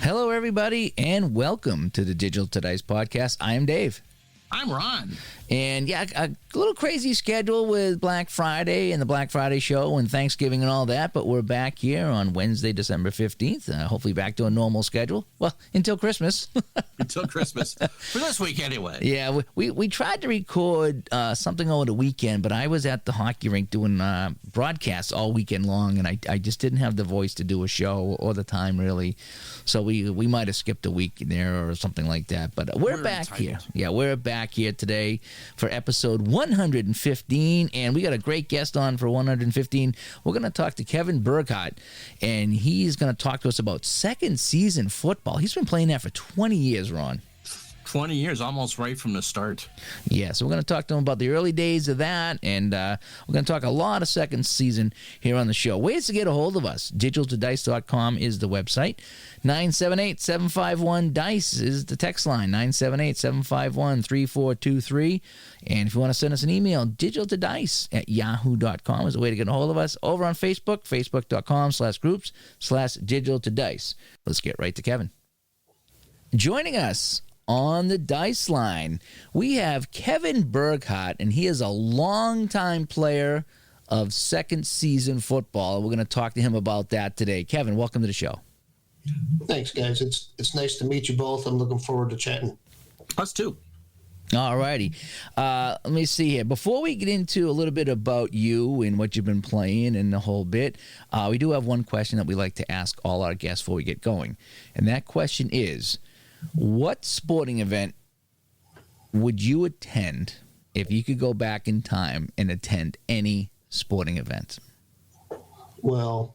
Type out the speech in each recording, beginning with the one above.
Hello, everybody, and welcome to the Digital to Dice podcast. I am Dave. I'm Ron. And yeah, a little crazy schedule with Black Friday and the Black Friday show and Thanksgiving and all that, but we're back here on Wednesday, December 15th, hopefully back to a normal schedule. Well, until Christmas. Until Christmas. For this week, anyway. Yeah, we tried to record something over the weekend, but I was at the hockey rink doing broadcasts all weekend long, and I just didn't have the voice to do a show or the time, really. So we might have skipped a week there or something like that. But we're back entitled. Here. Yeah, we're back here today for episode 115, and we got a great guest on for 115. We're going to talk to Kevin Burghardt, and he's going to talk to us about second season football. He's been playing that for 20 years, Ron. 20 years, almost right from the start. Yeah, so we're going to talk to him about the early days of that, and we're going to talk a lot of second season here on the show. Ways to get a hold of us. digitaltodice.com is the website. 978-751-DICE is the text line. 978-751-3423. And if you want to send us an email, digitaltodice@yahoo.com is a way to get a hold of us. Over on Facebook, facebook.com/groups/digitaltodice. Let's get right to Kevin. Joining us on the Dice line, we have Kevin Burghardt, and he is a longtime player of second season football. We're going to talk to him about that today. Kevin, welcome to the show. Thanks, guys. It's nice to meet you both. I'm looking forward to chatting. Us too. All righty. Let me see here. Before we get into a little bit about you and what you've been playing and the whole bit, we do have one question that we like to ask all our guests before we get going. And that question is, what sporting event would you attend if you could go back in time and attend any sporting event? Well,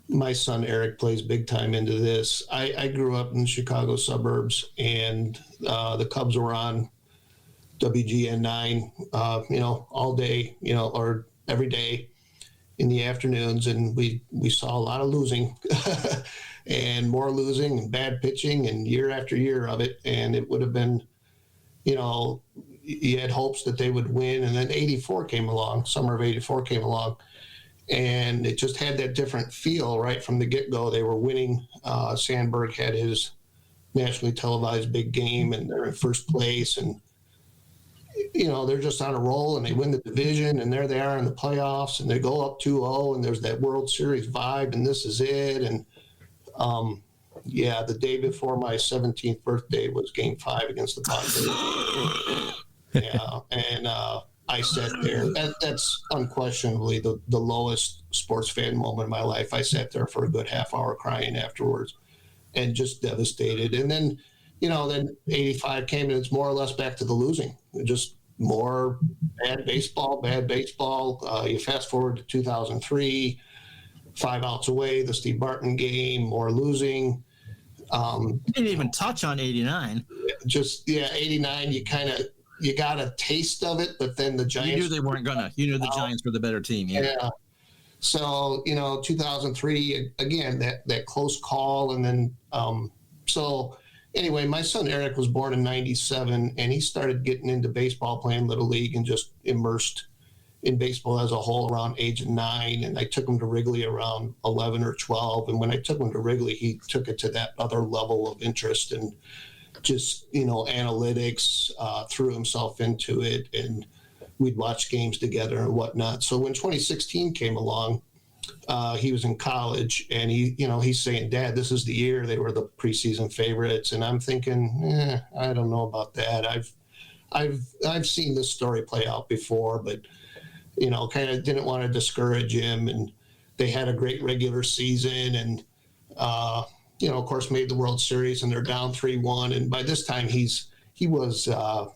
my son Eric plays big time into this. I grew up in the Chicago suburbs, and the Cubs were on WGN 9, all day, or every day in the afternoons, and we saw a lot of losing. And more losing and bad pitching and year after year of it. And it would have been, you had hopes that they would win. And then 84 came along, summer of 84 came along. And it just had that different feel right from the get-go. They were winning. Sandberg had his nationally televised big game, and they're in first place. And, they're just on a roll, and they win the division, and there they are in the playoffs, and they go up 2-0, and there's that World Series vibe, and this is it. And, the day before my 17th birthday was Game 5 against the Padres. Yeah, and I sat there. That's unquestionably the lowest sports fan moment of my life. I sat there for a good half hour crying afterwards and just devastated. And then, then 85 came, and it's more or less back to the losing. Just more bad baseball. You fast forward to 2003. 5 outs away, the Steve Barton game, more losing. Didn't even touch on 89. 89, you got a taste of it, but then the Giants... You knew they weren't gonna. You knew the Giants were the better team. Yeah. So, 2003, again, that close call. And then, so anyway, my son Eric was born in 97, and he started getting into baseball, playing Little League, and just immersed in baseball as a whole around age 9. And I took him to Wrigley around 11 or 12. And when I took him to Wrigley, he took it to that other level of interest and just, analytics, threw himself into it, and we'd watch games together and whatnot. So when 2016 came along, he was in college, and he's saying, "Dad, this is the year they were the preseason favorites." And I'm thinking, I don't know about that. I've seen this story play out before, but kind of didn't want to discourage him. And they had a great regular season, and, of course, made the World Series, and they're down 3-1. And by this time, he was a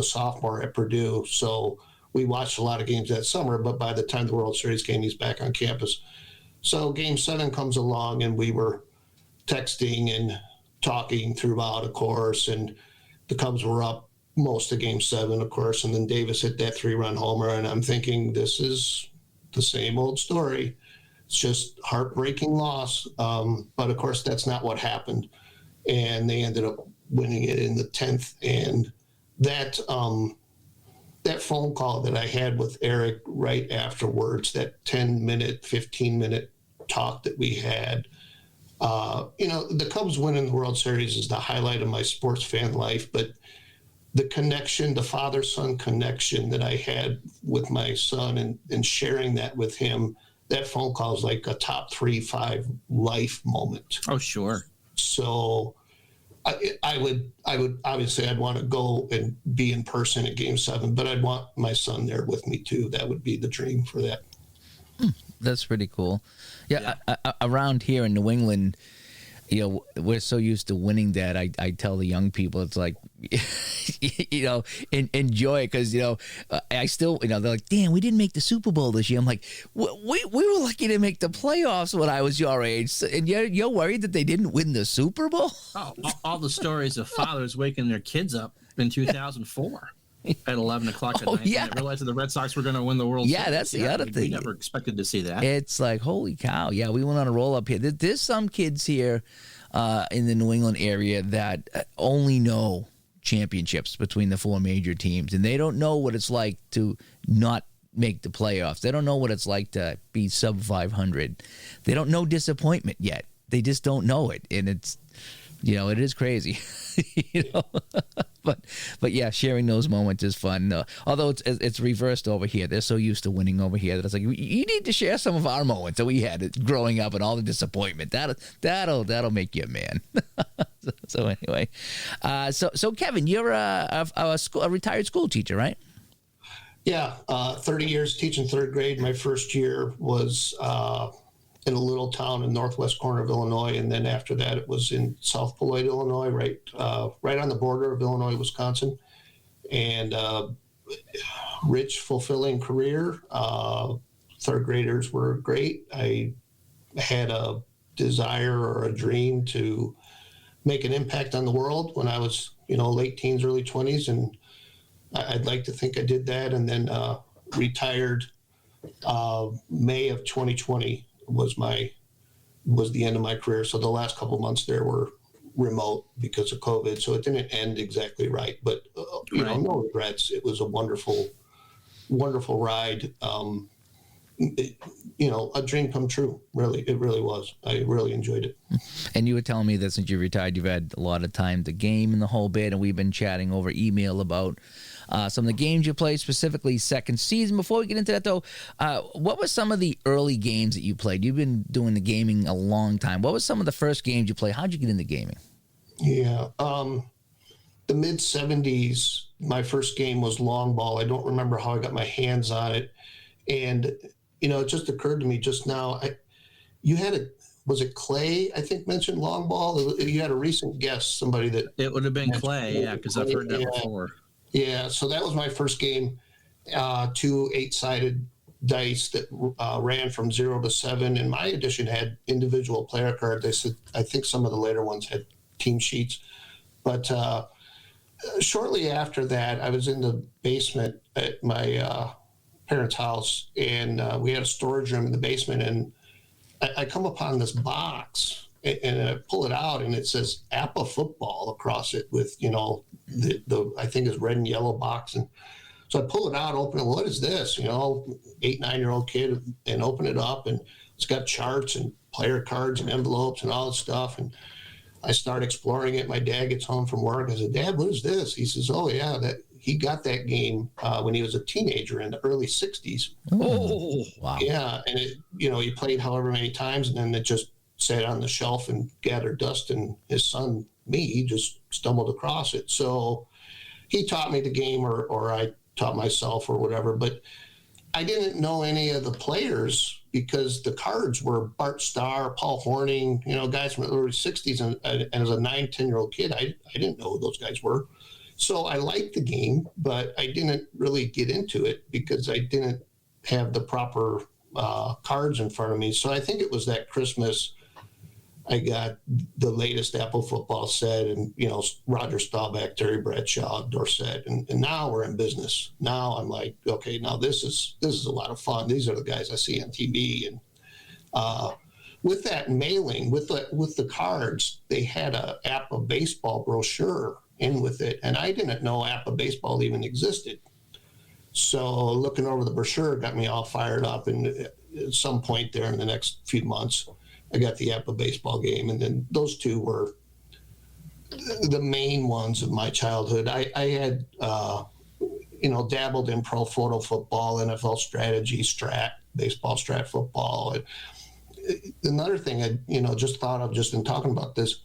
sophomore at Purdue. So we watched a lot of games that summer, but by the time the World Series came, he's back on campus. So Game 7 comes along, and we were texting and talking throughout, of course, and the Cubs were up most of Game 7, of course, and then Davis hit that 3-run homer, and I'm thinking, this is the same old story. It's just heartbreaking loss, but of course that's not what happened, and they ended up winning it in the 10th. And that phone call that I had with Eric right afterwards, that 10-minute, 15-minute talk that we had. The Cubs winning the World Series is the highlight of my sports fan life, but the connection, the father-son connection that I had with my son and sharing that with him, that phone call is like a top 3-5 life moment. Oh, sure. So I would obviously I'd want to go and be in person at Game 7, but I'd want my son there with me too. That would be the dream for that. That's pretty cool. Yeah. Around here in New England, we're so used to winning that I tell the young people, it's like, enjoy it, because I still, they're like, damn, we didn't make the Super Bowl this year. I'm like, we were lucky to make the playoffs when I was your age, and you're worried that they didn't win the Super Bowl? Oh, all the stories of fathers waking their kids up in 2004 at 11 o'clock at night. Yeah. And realized that the Red Sox were going to win the World Series. Yeah, that's the other thing. We never expected to see that. It's like, holy cow. Yeah, we went on a roll up here. There's some kids here in the New England area that only know championships between the 4 major teams, and they don't know what it's like to not make the playoffs. They don't know what it's like to be sub 500. They don't know disappointment yet. They just don't know it, and it's, it is crazy. But yeah, sharing those moments is fun. Although it's reversed over here. They're so used to winning over here that it's like, you need to share some of our moments that we had growing up and all the disappointment. That'll make you a man. So anyway, so Kevin, you're a retired school teacher, right? Yeah, 30 years teaching 3rd grade. My first year was in a little town in northwest corner of Illinois, and then after that it was in South Beloit, Illinois, right on the border of Illinois, Wisconsin. And rich, fulfilling career. 3rd graders were great. I had a desire or a dream to make an impact on the world when I was, late teens, early 20s, and I'd like to think I did that. And then retired May of 2020 was the end of my career. So the last couple of months there were remote because of COVID, so it didn't end exactly right. But no regrets. It was a wonderful ride. A dream come true. Really, it really was. I really enjoyed it. And you were telling me that since you retired, you've had a lot of time to game and the whole bit, and we've been chatting over email about some of the games you played, specifically second season. Before we get into that, though, what were some of the early games that you played? You've been doing the gaming a long time. What was some of the first games you played? How'd you get into gaming? Yeah, the mid-'70s, my first game was long ball. I don't remember how I got my hands on it. And, it just occurred to me just now, was it Clay, I think, mentioned long ball? You had a recent guest, somebody that... It would have been Clay, yeah, because I've heard that before. Yeah, so that was my first game, 2 8-sided dice that ran from 0 to 7, and my edition had individual player cards. I think some of the later ones had team sheets. But shortly after that, I was in the basement at my parents' house, and we had a storage room in the basement, and I come upon this box, and I pull it out, and it says APA football across it with, the I think it's red and yellow box. And so I pull it out, open it. What is this? 8, 9-year-old kid, and open it up, and it's got charts and player cards and envelopes and all this stuff. And I start exploring it. My dad gets home from work. I said, Dad, what is this? He says, oh yeah, he got that game when he was a teenager in the early 60s. Oh, wow. Yeah. And he played however many times, and then it just sat on the shelf and gathered dust, and his son, me, just stumbled across it. So he taught me the game, or I taught myself, or whatever. But I didn't know any of the players because the cards were Bart Starr, Paul Horning, guys from the early 60s. And as a 9, 10-year-old kid, I didn't know who those guys were. So I liked the game, but I didn't really get into it because I didn't have the proper cards in front of me. So I think it was that Christmas I got the latest Apple football set, and Roger Staubach, Terry Bradshaw, Dorsett, and now we're in business. Now I'm like, okay, now this is a lot of fun. These are the guys I see on TV, and with that mailing, with the cards, they had a APA baseball brochure in with it, and I didn't know APA baseball even existed. So looking over the brochure got me all fired up, and at some point there in the next few months, I got the Apple baseball game. And then those two were the main ones of my childhood. I had, dabbled in pro photo football, NFL strategy, strat, baseball, strat football. Another thing I, just thought of just in talking about this,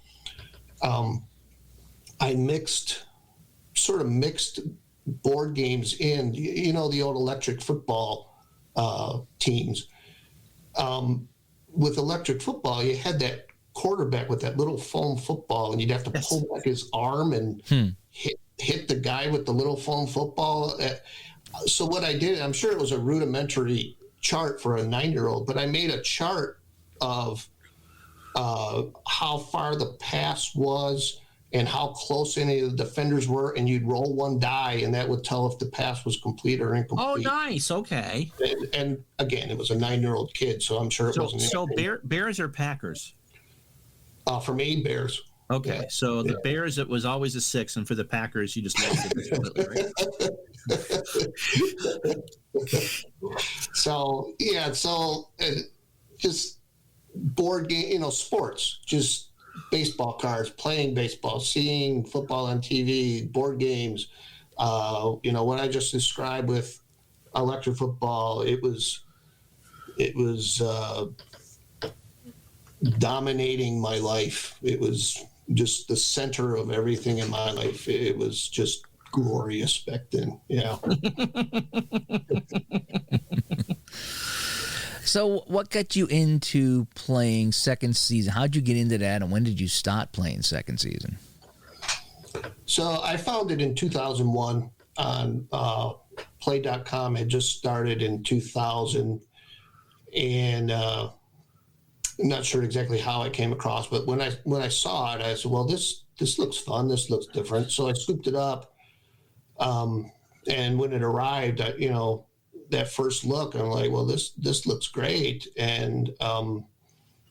I mixed board games in, the old electric football teams. With electric football, you had that quarterback with that little foam football, and you'd have to pull back his arm and hit the guy with the little foam football. So what I did, I'm sure it was a rudimentary chart for a 9-year-old, but I made a chart of how far the pass was and how close any of the defenders were, and you'd roll one die, and that would tell if the pass was complete or incomplete. Oh, nice. Okay. And again, it was a 9-year-old kid, so I'm sure it wasn't. So Bears or Packers? For me, Bears. Okay, yeah. So the Bears, it was always a 6, and for the Packers, you just lost it completely, right? So just board game, sports, just baseball cards, playing baseball, seeing football on TV, board games. What I just described with electric football, it was dominating my life. It was just the center of everything in my life. It was just glorious back then. Yeah. So what got you into playing second season? How'd you get into that, and when did you start playing second season? So I found it in 2001 on Play.com. It just started in 2000, and I'm not sure exactly how I came across, but when I saw it, I said, well, this looks fun. This looks different. So I scooped it up. And when it arrived, that first look, I'm like, well, this looks great. And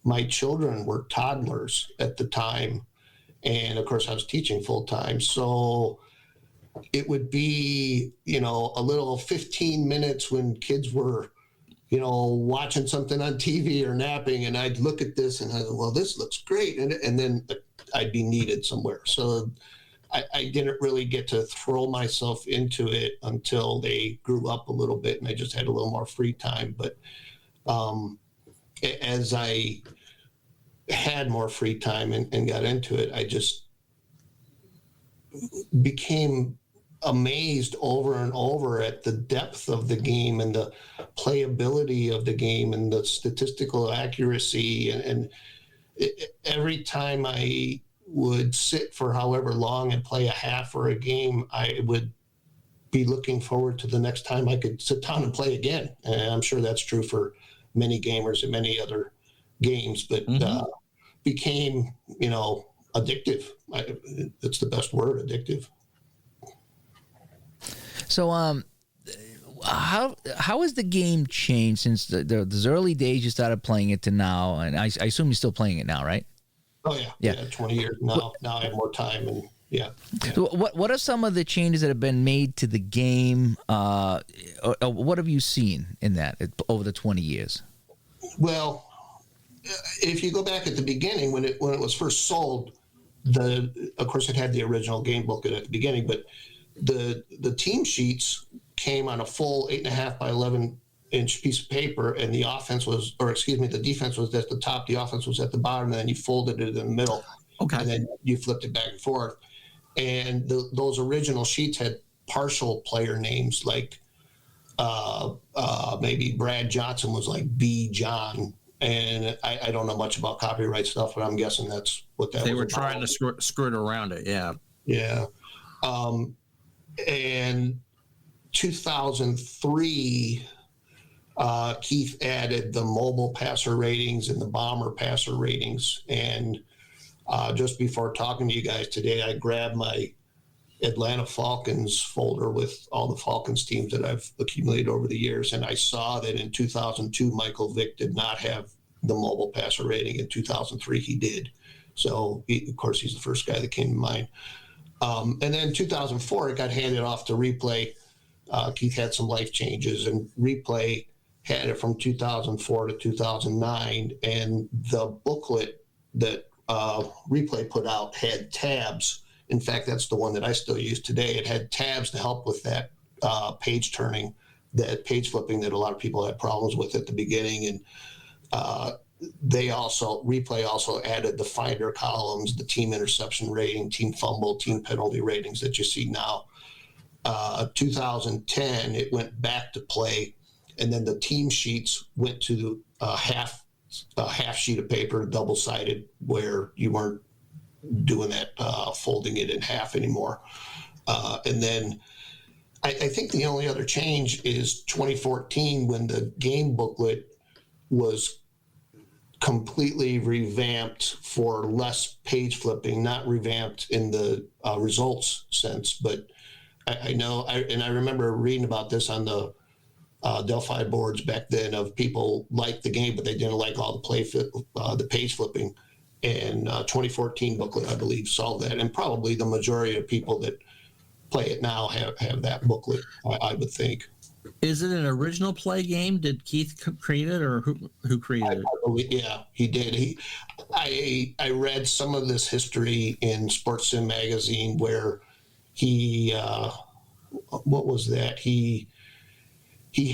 my children were toddlers at the time. And of course I was teaching full time. So it would be, a little 15 minutes when kids were, watching something on TV or napping, and I'd look at this and I go, well, this looks great. And then I'd be needed somewhere. So I didn't really get to throw myself into it until they grew up a little bit and I just had a little more free time. But as I had more free time and got into it, I just became amazed over and over at the depth of the game and the playability of the game and the statistical accuracy. And every time I would sit for however long and play a half or a game, I would be looking forward to the next time I could sit down and play again. And I'm sure that's true for many gamers and many other games, but became, addictive. That's the best word, addictive. So, how has the game changed since those early days you started playing it to now? And I assume you're still playing it now, right? Oh yeah. 20 years now. Now I have more time, and yeah. So what are some of the changes that have been made to the game? Or what have you seen in that over the 20 years? Well, if you go back at the beginning when it was first sold, of course it had the original game booklet at the beginning, but the team sheets came on a full 8.5 by 11-inch piece of paper, and the defense was at the top, the offense was at the bottom, and then you folded it in the middle. Okay. And then you flipped it back and forth. And those original sheets had partial player names, like maybe Brad Johnson was like B. John. And I don't know much about copyright stuff, but I'm guessing that's what that was. They were trying to skirt around it, yeah. Yeah. And 2003, Keith added the mobile passer ratings and the bomber passer ratings. And just before talking to you guys today, I grabbed my Atlanta Falcons folder with all the Falcons teams that I've accumulated over the years. And I saw that in 2002, Michael Vick did not have the mobile passer rating. In 2003, he did. So, of course, he's the first guy that came to mind. And then 2004, it got handed off to Replay. Keith had some life changes, and Replay had it from 2004 to 2009, and the booklet that Replay put out had tabs. In fact, that's the one that I still use today. It had tabs to help with that page turning, that page flipping that a lot of people had problems with at the beginning. And Replay also added the finder columns, the team interception rating, team fumble, team penalty ratings that you see now. 2010, it went back to Play, and then the team sheets went to a half sheet of paper, double-sided, where you weren't doing that, folding it in half anymore. And then I think the only other change is 2014, when the game booklet was completely revamped for less page flipping, not revamped in the results sense. But I remember reading about this on the Delphi boards back then, of people liked the game, but they didn't like all the page flipping. And 2014 booklet, I believe, solved that. And probably the majority of people that play it now have that booklet, I would think. Is it an original Play game? Did Keith create it, or who created it? I believe, yeah, he did. I read some of this history in Sports Sim magazine where he, what was that? He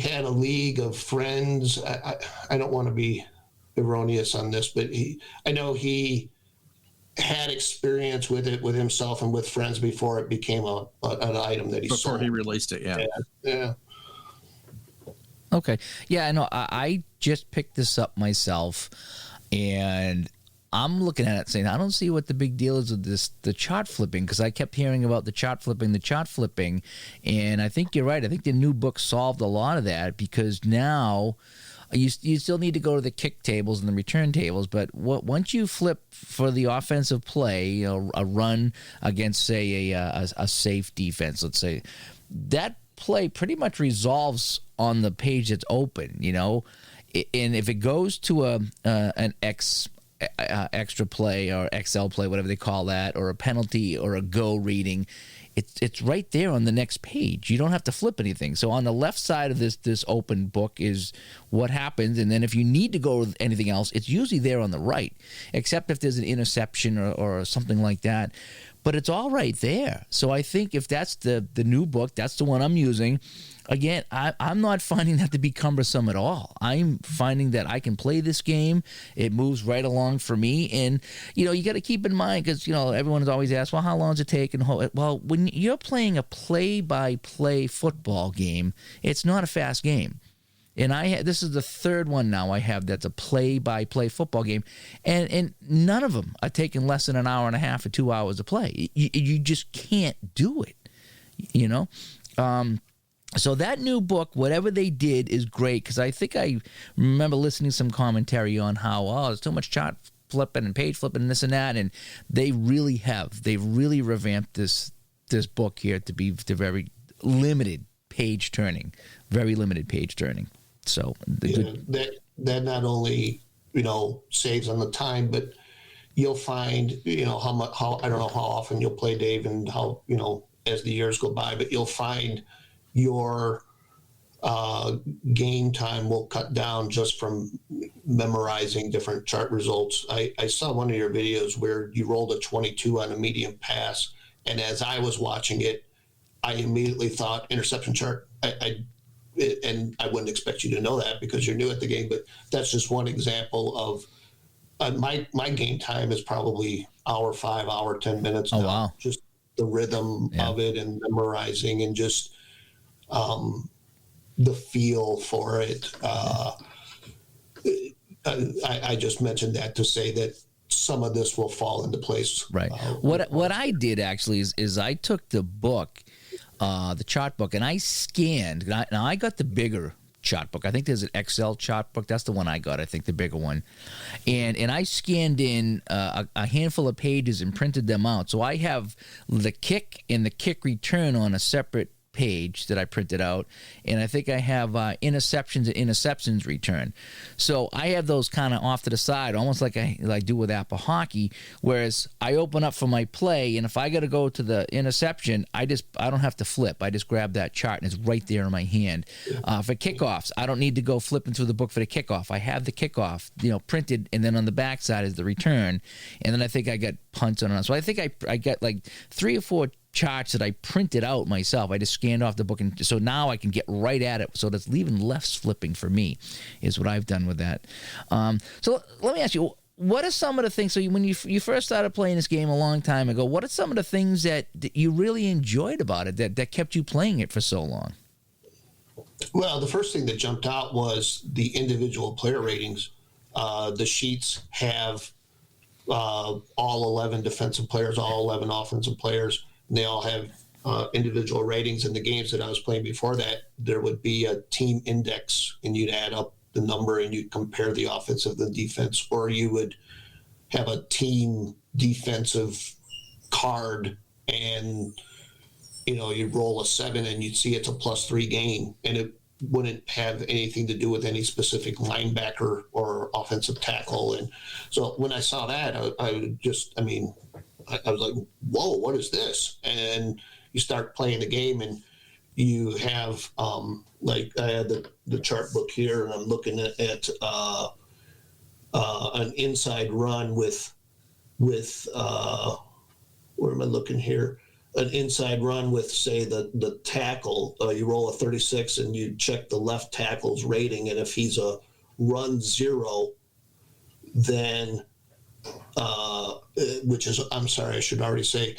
had a league of friends. I don't want to be erroneous on this, but I know he had experience with it with himself and with friends before it became an item that he sold. Before he released it, yeah. Yeah. Okay. Yeah, I know. I just picked this up myself, and I'm looking at it saying, I don't see what the big deal is with the chart flipping, because I kept hearing about the chart flipping, and I think you're right. I think the new book solved a lot of that, because now you still need to go to the kick tables and the return tables, but once you flip for the offensive play, a run against, say, a safe defense, let's say, that play pretty much resolves on the page that's open, and if it goes to an extra play or XL play, whatever they call that, or a penalty or a go reading, it's right there on the next page. You don't have to flip anything. So on the left side of this open book is what happens, and then if you need to go with anything else, it's usually there on the right, except if there's an interception or something like that. But it's all right there. So I think if that's the new book, that's the one I'm using. Again, I'm not finding that to be cumbersome at all. I'm finding that I can play this game. It moves right along for me. And, you got to keep in mind, because, everyone has always asked, well, how long does it take? Well, when you're playing a play-by-play football game, it's not a fast game. And this is the third one now I have that's a play-by-play football game, and none of them are taking less than an hour and a half or 2 hours to play. You just can't do it, So that new book, whatever they did, is great, because I think I remember listening to some commentary on how, there's too much chart flipping and page flipping and this and that, and they really have. They've really revamped this book here to be the very limited page turning, very limited page turning. So that not only saves on the time, but you'll find how I don't know how often you'll play, Dave, and how as the years go by, but you'll find your game time will cut down just from memorizing different chart results. I saw one of your videos where you rolled a 22 on a medium pass, and as I was watching it, I immediately thought interception chart. And I wouldn't expect you to know that because you're new at the game, but that's just one example of my game time is probably hour 5, hour 10 minutes. Oh, now. wow. Just the rhythm of it and memorizing and just the feel for it. I just mentioned that to say that some of this will fall into place. Right. What I did actually is I took the book, the chart book, and I scanned. Now I got the bigger chart book. I think there's an XL chart book. That's the one I got. I think the bigger one. And I scanned in a handful of pages and printed them out. So I have the kick and the kick return on a separate page that I printed out, and I think I have interceptions and interceptions return. So I have those kind of off to the side, almost like I do with Apple Hockey, whereas I open up for my play, and if I got to go to the interception, I don't have to flip. I just grab that chart, and it's right there in my hand. For kickoffs, I don't need to go flipping through the book for the kickoff. I have the kickoff, printed, and then on the back side is the return, and then I think I got punts on it. So I think I got like 3 or 4 charts that I printed out myself. I just scanned off the book, and so now I can get right at it. So that's leaving less flipping for me, is what I've done with that. So let me ask you, what are some of the things? So when you first started playing this game a long time ago, what are some of the things that you really enjoyed about it that kept you playing it for so long? Well, the first thing that jumped out was the individual player ratings. The sheets have all 11 defensive players, all 11 offensive players. And they all have individual ratings. In the games that I was playing before that, there would be a team index, and you'd add up the number and you'd compare the offensive and the defense, or you would have a team defensive card, and you'd roll a 7 and you'd see it's a +3 game, and it wouldn't have anything to do with any specific linebacker or offensive tackle. And so when I saw that, I was like, whoa, what is this? And you start playing the game, and you have, like I had the chart book here, and I'm looking at an inside run with where am I looking here? An inside run with, say, the tackle. You roll a 36, and you check the left tackle's rating, and if he's a run 0, then I should already say,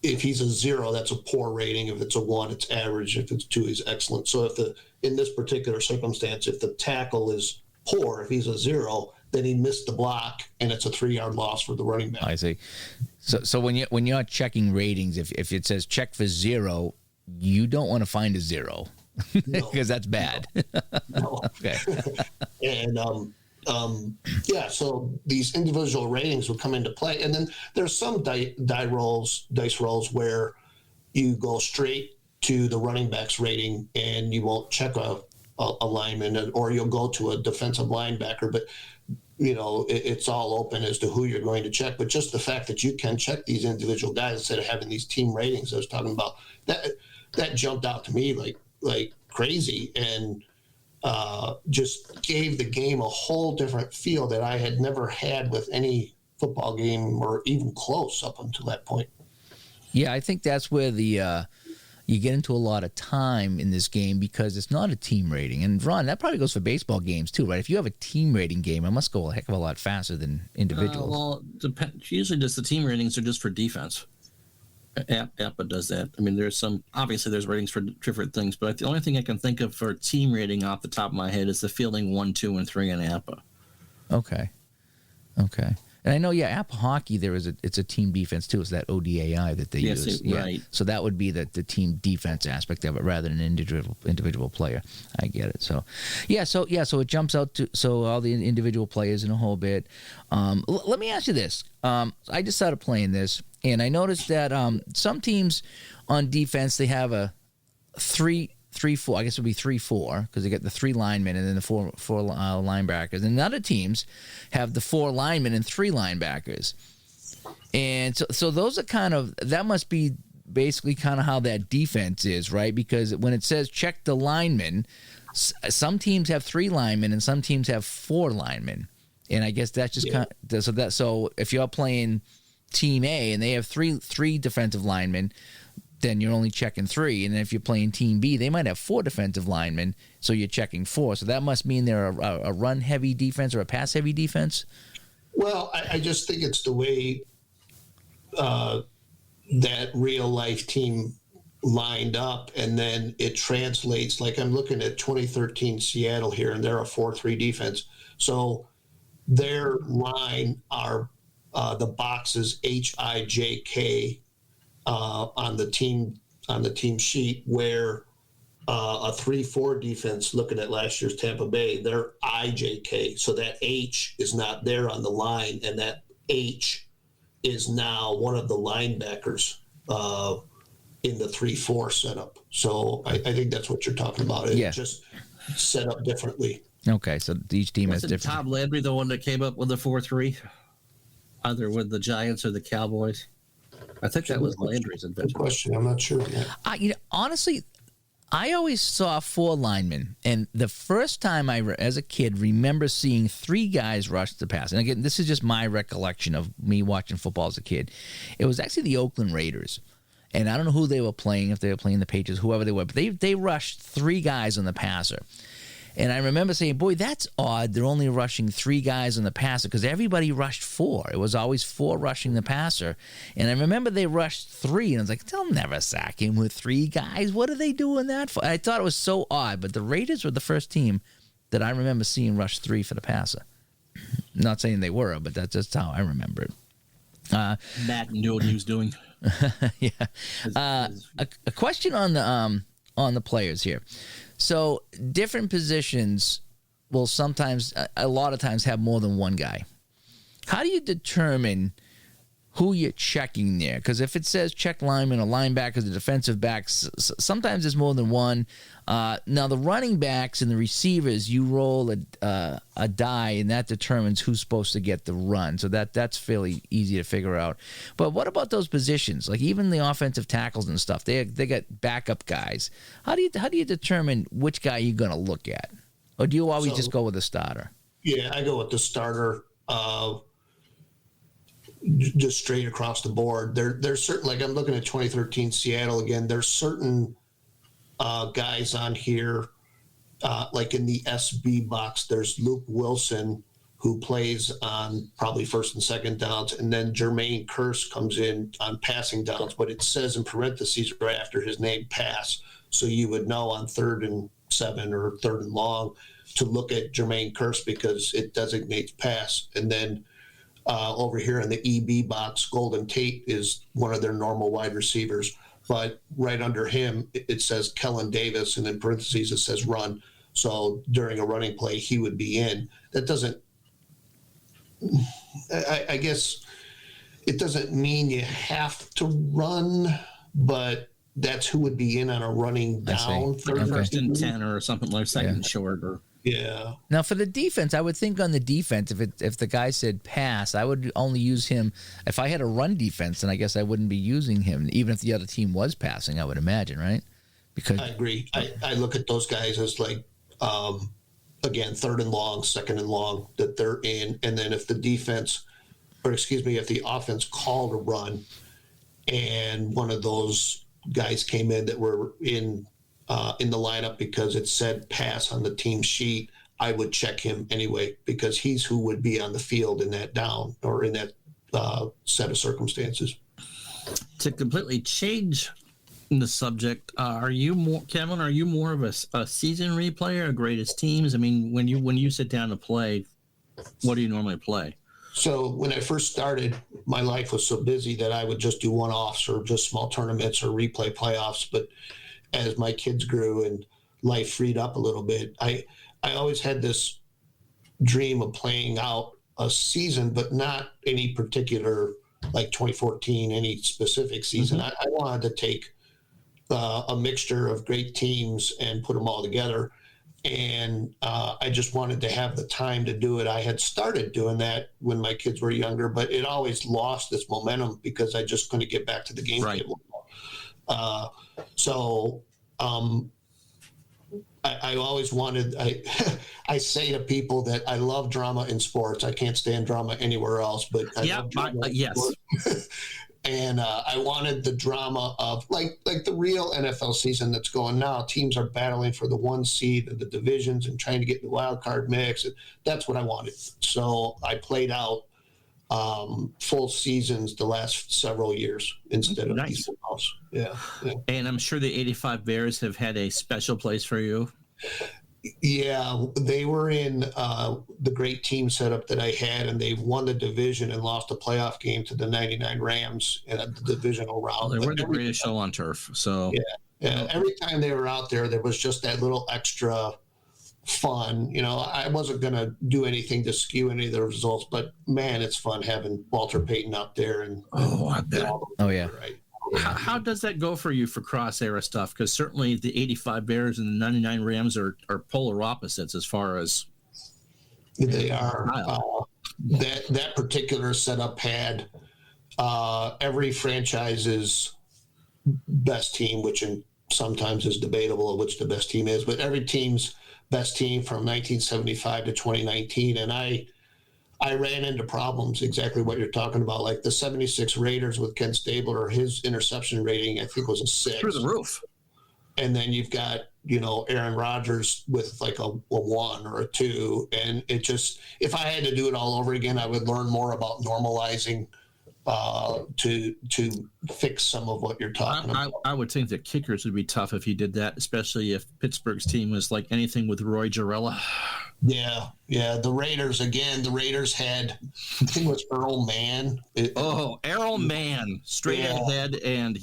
if he's a 0, that's a poor rating. If it's a 1, it's average. If it's 2, he's excellent. So in this particular circumstance, if the tackle is poor, if he's a 0, then he missed the block, and it's a 3-yard loss for the running back. I see. So when you're checking ratings, if it says check for 0, you don't want to find a 0 because that's bad. No. Okay. And so these individual ratings will come into play, and then there's some dice rolls where you go straight to the running back's rating, and you won't check a lineman, or you'll go to a defensive linebacker, but it's all open as to who you're going to check. But just the fact that you can check these individual guys instead of having these team ratings I was talking about, that jumped out to me like crazy, and just gave the game a whole different feel that I had never had with any football game, or even close up until that point. Yeah, I think that's where you get into a lot of time in this game, because it's not a team rating. And Ron, that probably goes for baseball games too, right? If you have a team rating game, it must go a heck of a lot faster than individuals. Well, usually just the team ratings are just for defense. APA does that. I mean, obviously there's ratings for different things, but the only thing I can think of for team rating off the top of my head is the fielding 1, 2, and 3 in APA. Okay. And I know, Apple Hockey, it's a team defense too. It's that ODAI that they use. Right. So that would be the team defense aspect of it rather than an individual player. I get it. So it jumps out to all the individual players in a whole bit. Let me ask you this. I just started playing this, and I noticed that some teams on defense, they have a 3-4. I guess it would be 3-4 because they get the 3 linemen and then the four linebackers. And other teams have the 4 linemen and 3 linebackers. And so those are that must be basically kind of how that defense is, right? Because when it says check the linemen, some teams have 3 linemen and some teams have 4 linemen. And I guess that's just so if you're playing Team A and they have three defensive linemen, then you're only checking 3. And then if you're playing Team B, they might have 4 defensive linemen, so you're checking 4. So that must mean they're a run-heavy defense or a pass-heavy defense? Well, I just think it's the way that real-life team lined up, and then it translates. Like I'm looking at 2013 Seattle here, and they're a 4-3 defense. So their line are the boxes HIJK on the team sheet, where a 3-4 defense, looking at last year's Tampa Bay, they're IJK. So that H is not there on the line, and that H is now one of the linebackers in the 3-4 setup. So I think that's what you're talking about. It's just set up differently. Okay, so each team has Wasn't different. Tom Landry the one that came up with the 4-3, either with the Giants or the Cowboys? I think that was Landry's invention. Good question. I'm not sure on that. Honestly, I always saw 4 linemen, and the first time as a kid, remember seeing 3 guys rush the pass. And again, this is just my recollection of me watching football as a kid. It was actually the Oakland Raiders, and I don't know who they were playing, if they were playing the Patriots, whoever they were, but they rushed 3 guys on the passer. And I remember saying, boy, that's odd. They're only rushing 3 guys on the passer because everybody rushed 4. It was always 4 rushing the passer. And I remember they rushed 3, and I was like, they'll never sack him with 3 guys. What are they doing that for? I thought it was so odd. But the Raiders were the first team that I remember seeing rush 3 for the passer. Not saying they were, but that's just how I remember it. Matt knew what he was doing. Yeah. A question on the players here. So different positions will sometimes, a lot of times, have more than one guy. How do you determine who you're checking there? Because if it says check lineman or linebackers, the defensive backs, sometimes there's more than one. Now the running backs and the receivers, you roll a die, and that determines who's supposed to get the run. So that's fairly easy to figure out. But what about those positions? Like even the offensive tackles and stuff, they got backup guys. How do you determine which guy you're going to look at, or do you always just go with the starter? Yeah, I go with the starter. Just straight across the board. There's certain, like I'm looking at 2013 Seattle again. There's certain guys on here, like in the SB box. There's Luke Wilson, who plays on probably first and second downs, and then Jermaine Kearse comes in on passing downs. But it says in parentheses right after his name, pass. So you would know on 3rd and 7 or 3rd and long to look at Jermaine Kearse because it designates pass. And then over here in the EB box, Golden Tate is one of their normal wide receivers. But right under him, it says Kellen Davis, and in parentheses it says run. So during a running play, he would be in. That doesn't, I guess, it doesn't mean you have to run, but that's who would be in on a running down. Like first and 10 or something like second and short or. Yeah. Now for the defense, I would think on the defense, if the guy said pass, I would only use him if I had a run defense. Then I guess I wouldn't be using him, even if the other team was passing. I would imagine, right? Because I agree. I look at those guys as like, again, 3rd and long, 2nd and long that they're in, and then if the offense called a run, and one of those guys came in that were in the lineup because it said pass on the team sheet, I would check him anyway because he's who would be on the field in that down or in that set of circumstances. To completely change the subject, Kevin, are you more of a season replayer or greatest teams? I mean, when you sit down to play, what do you normally play? So when I first started, my life was so busy that I would just do one-offs or just small tournaments or replay playoffs. But as my kids grew and life freed up a little bit, I always had this dream of playing out a season, but not any particular, like 2014, any specific season. Mm-hmm. I wanted to take a mixture of great teams and put them all together. And I just wanted to have the time to do it. I had started doing that when my kids were younger, but it always lost its momentum because I just couldn't get back to the game table. I always wanted, I say to people that I love drama in sports. I can't stand drama anywhere else, but I love drama in sports. And I wanted the drama of like the real NFL season that's going now. Teams are battling for the 1 seed of the divisions and trying to get the wild card mix. That's what I wanted. So I played out full seasons the last several years instead of these playoffs. Yeah. And I'm sure the 85 Bears have had a special place for you. Yeah, they were in the great team setup that I had, and they won the division and lost a playoff game to the 99 Rams in the divisional round. Well, they were the greatest show on turf. So yeah. Every time they were out there was just that little extra fun. You know, I wasn't going to do anything to skew any of the results, but man, it's fun having Walter Payton out there and I bet. Oh yeah. Right. How does that go for you for cross era stuff? Because certainly the 85 Bears and the 99 Rams are polar opposites as far as they are. That particular setup had every franchise's best team, which sometimes is debatable which the best team is, but every team's best team from 1975 to 2019. And I ran into problems, exactly what you're talking about, like the 76 Raiders with Ken Stabler, his interception rating, I think, was a 6. Through the roof. And then you've got, Aaron Rodgers with like a 1 or a 2. And it just, if I had to do it all over again, I would learn more about normalizing to fix some of what you're talking about. I would think that kickers would be tough if you did that, especially if Pittsburgh's team was like anything with Roy Jarella. Yeah. The Raiders had, I think it was Earl Mann. Earl Mann, straight ahead, and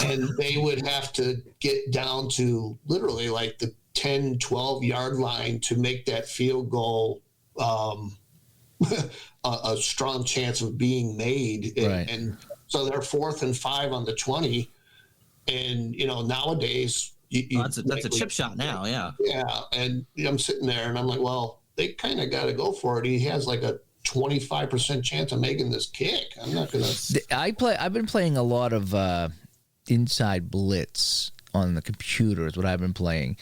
and they would have to get down to literally like the 10, 12-yard line to make that field goal a strong chance of being made. And so they're 4th and 5 on the 20. And, nowadays, that's a chip shot now, yeah. Yeah, and I'm sitting there, and I'm like, well, they kind of got to go for it. He has like a 25% chance of making this kick. I'm not going to... I've been playing a lot of inside blitz on the computer is what I've been playing.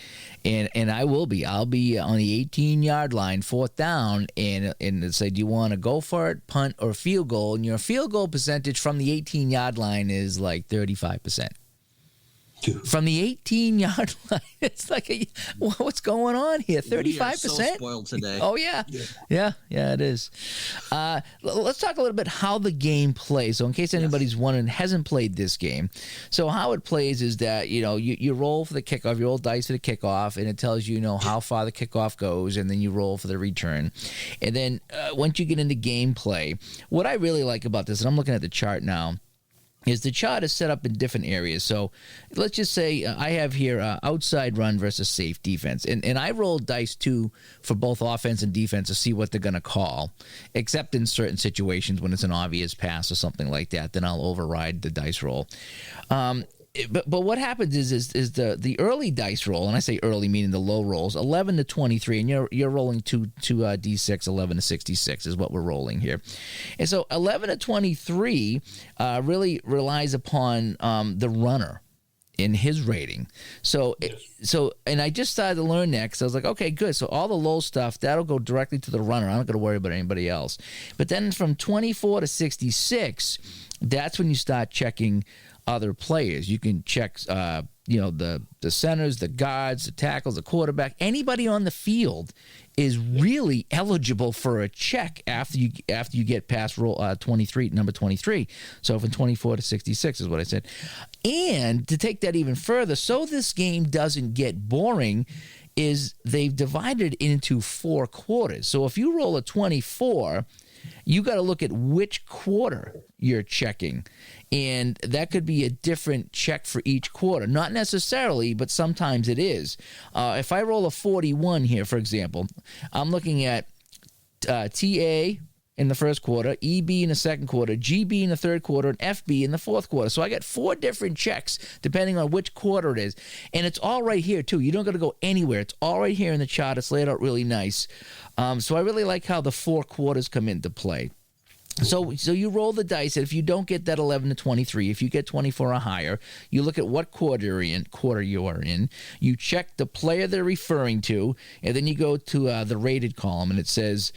And I'll be on the 18-yard line, 4th down, and it say, do you want to go for it, punt, or field goal? And your field goal percentage from the 18-yard line is like 35%. From the 18-yard line, it's like, what's going on here? 35%? We are so spoiled today. Oh, yeah, it is. Let's talk a little bit how the game plays. So in case anybody's wondering, hasn't played this game. So how it plays is that, you roll for the kickoff, you roll dice for the kickoff, and it tells you, how far the kickoff goes, and then you roll for the return. And then once you get into gameplay, what I really like about this, and I'm looking at the chart now, is the chart is set up in different areas. So let's just say I have here outside run versus safe defense. And I roll dice, too, for both offense and defense to see what they're going to call, except in certain situations when it's an obvious pass or something like that. Then I'll override the dice roll. But what happens is the early dice roll, and I say early meaning the low rolls, 11 to 23, and you're rolling two d6, 11 to 66 is what we're rolling here. And so 11 to 23 really relies upon the runner in his rating. So and I just started to learn that because I was like, okay, good. So all the low stuff, that'll go directly to the runner. I'm not going to worry about anybody else. But then from 24 to 66, that's when you start checking other players. You can check, the centers, the guards, the tackles, the quarterback. Anybody on the field is really eligible for a check after you get past roll 23, number 23. So from 24 to 66 is what I said. And to take that even further, so this game doesn't get boring, is they've divided it into 4 quarters. So if you roll a 24, you got to look at which quarter you're checking. And that could be a different check for each quarter. Not necessarily, but sometimes it is. If I roll a 41 here, for example, I'm looking at TA in the first quarter, EB in the second quarter, GB in the third quarter, and FB in the fourth quarter. So I got 4 different checks depending on which quarter it is. And it's all right here, too. You don't got to go anywhere. It's all right here in the chart. It's laid out really nice. So I really like how the 4 quarters come into play. So you roll the dice, and if you don't get that 11 to 23, if you get 24 or higher, you look at what quarter you are in. You check the player they're referring to, and then you go to the rated column, and it says,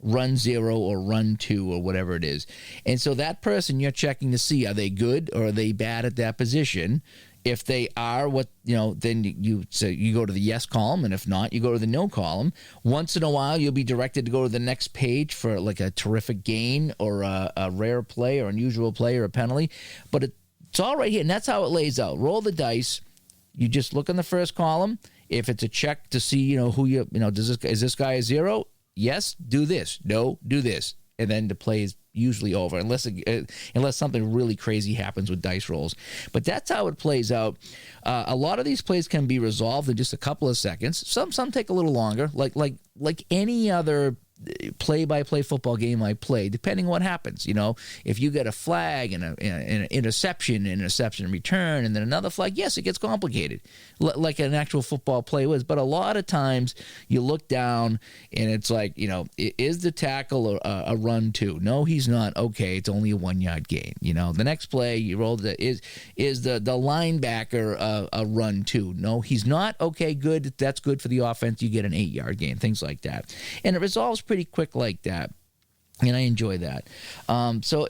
run 0 or run 2 or whatever it is. And so that person you're checking to see, are they good or are they bad at that position? If they are, then you go to the yes column, and if not, you go to the no column. Once in a while, you'll be directed to go to the next page for like a terrific gain or a rare play or unusual play or a penalty. But it's all right here, and that's how it lays out. Roll the dice. You just look in the first column. If it's a check to see, who is this guy a 0? Yes, do this. No, do this. And then the play is usually over, unless something really crazy happens with dice rolls. But that's how it plays out. A lot of these plays can be resolved in just a couple of seconds. Some take a little longer, like any other play-by-play football game I play, depending on what happens. If you get a flag and an interception return, and then another flag, yes, it gets complicated, like an actual football play was. But a lot of times you look down and it's like, is the tackle a run too? No, he's not. Okay, it's only a 1 yard gain. The next play you roll is the linebacker a run too? No, he's not. Okay, good. That's good for the offense. You get an 8 yard gain, things like that, and it resolves pretty quick like that, and I enjoy that. So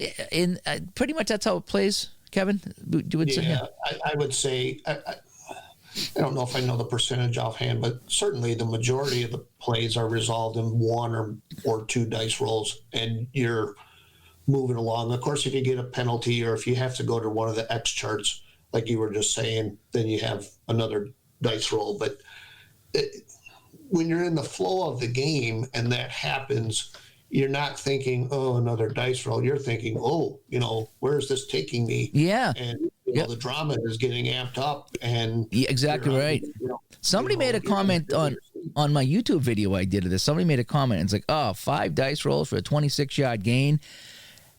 pretty much that's how it plays, Kevin. I would say I don't know if I know the percentage offhand, but certainly the majority of the plays are resolved in 1 or 2 dice rolls, and you're moving along. Of course, if you get a penalty or if you have to go to one of the X charts, like you were just saying, then you have another dice roll. But when you're in the flow of the game and that happens, you're not thinking, oh, another dice roll. You're thinking, oh, where is this taking me? Yeah. And the drama is getting amped up. And exactly right. Somebody made a comment on my YouTube video I did of this. Somebody made a comment. It's like, 5 dice rolls for a 26-yard gain.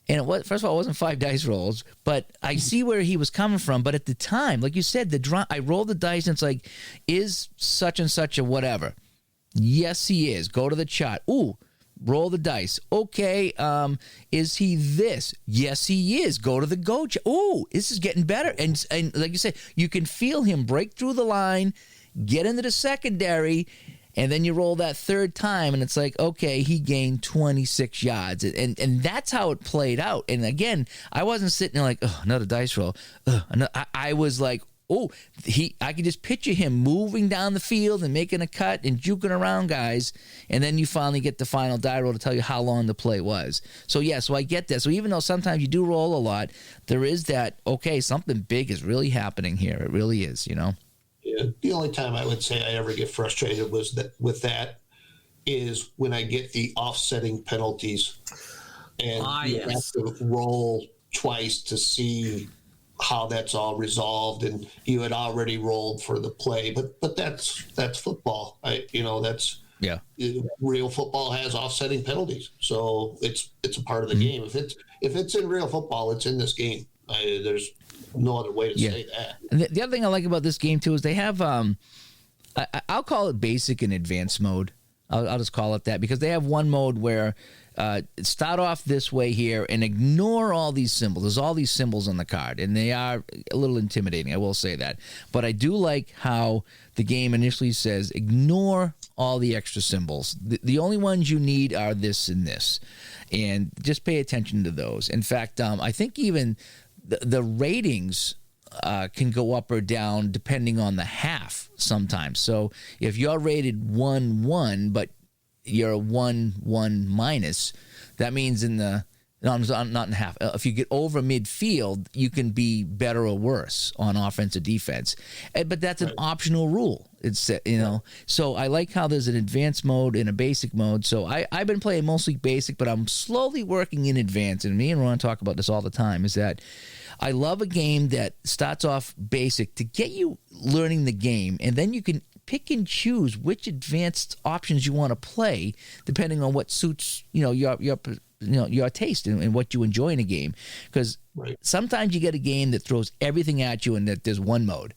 And first of all, it wasn't 5 dice rolls, but I see where he was coming from. But at the time, like you said, I rolled the dice and it's like, is such and such a whatever? Yes, he is. Go to the chart. Ooh, roll the dice. Okay, is he this? Yes, he is. Go to the go chart. Ooh, this is getting better. And like you said, you can feel him break through the line, get into the secondary, and then you roll that third time, and it's like, okay, he gained 26 yards. And that's how it played out. And again, I wasn't sitting there like, oh, another dice roll. I was like, I could just picture him moving down the field and making a cut and juking around guys, and then you finally get the final die roll to tell you how long the play was. So I get that. So even though sometimes you do roll a lot, there is that, okay, something big is really happening here. It really is, Yeah. The only time I would say I ever get frustrated with that is when I get the offsetting penalties and you have to roll twice to see how that's all resolved, and you had already rolled for the play, but that's football. Real football has offsetting penalties, so it's a part of the game. If it's in real football, it's in this game. There's no other way to say that. And the other thing I like about this game too is they have I'll call it basic and advanced mode. I'll just call it that, because they have one mode where start off this way here and ignore all these symbols. There's all these symbols on the card, and they are a little intimidating, I will say that. But I do like how the game initially says ignore all the extra symbols. The only ones you need are this and this, and just pay attention to those. In fact, I think even the ratings can go up or down depending on the half sometimes. So if you're rated 1-1, but you're a 1-1 minus, that means not in half. If you get over midfield, you can be better or worse on offense or defense. But that's an optional rule. It's So I like how there's an advanced mode and a basic mode. So I've been playing mostly basic, but I'm slowly working in advance. And me and Ron talk about this all the time, is that I love a game that starts off basic to get you learning the game, and then you can pick and choose which advanced options you want to play depending on what suits your taste and what you enjoy in a game. Because sometimes you get a game that throws everything at you and that there's one mode.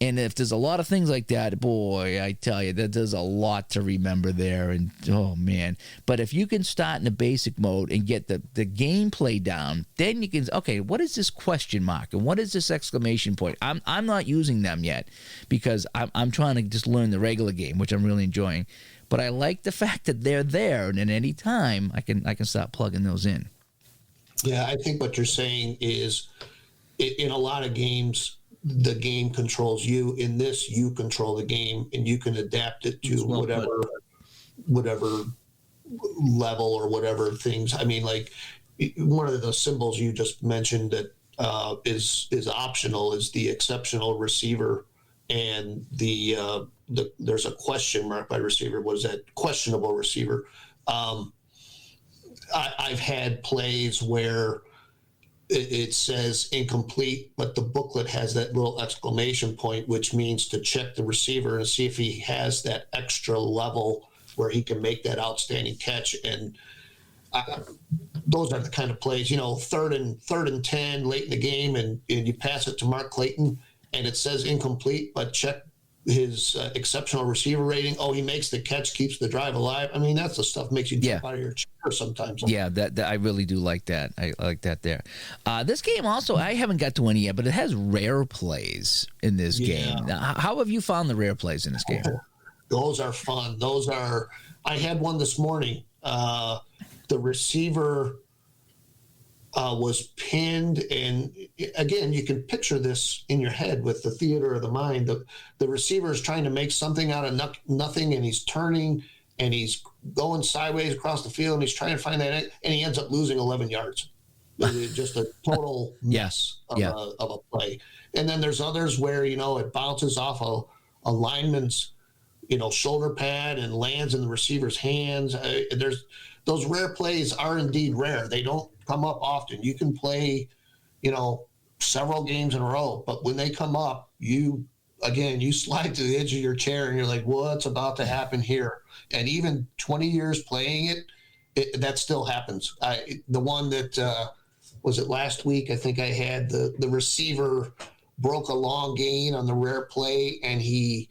And if there's a lot of things like that, boy, I tell you, that there's a lot to remember there. And, oh, man. But if you can start in the basic mode and get the gameplay down, then you can, okay, what is this question mark? And what is this exclamation point? I'm not using them yet because I'm trying to just learn the regular game, which I'm really enjoying. But I like the fact that they're there, and at any time I can start plugging those in. Yeah, I think what you're saying is in a lot of games, the game controls you. In this, you control the game, and you can adapt it to whatever level or whatever things. I mean, like one of the symbols you just mentioned that is optional is the exceptional receiver, and there's a question mark by receiver. What is that? Questionable receiver. I've had plays where it says incomplete, but the booklet has that little exclamation point, which means to check the receiver and see if he has that extra level where he can make that outstanding catch. And those are the kind of plays, third and 10 late in the game, and you pass it to Mark Clayton and it says incomplete, but check his exceptional receiver rating. Oh, he makes the catch, keeps the drive alive. I mean, that's the stuff makes you jump out of your chair sometimes. Yeah, that I really do like that. I like that there. This game also, I haven't got to any yet, but it has rare plays in this game. Now, how have you found the rare plays in this game? Those are fun. I had one this morning. The receiver was pinned, and again, you can picture this in your head with the theater of the mind. The receiver is trying to make something out of nothing, and he's turning, and he's going sideways across the field, and he's trying to find that, and he ends up losing 11 yards. Just a total mess of a play. And then there's others where, it bounces off a lineman's, shoulder pad and lands in the receiver's hands. Those rare plays are indeed rare. They don't come up often. You can play, several games in a row, but when they come up, you slide to the edge of your chair and you're like, what's about to happen here? And even 20 years playing it, that still happens. The one that was it last week, I think I had the receiver broke a long gain on the rare play, and he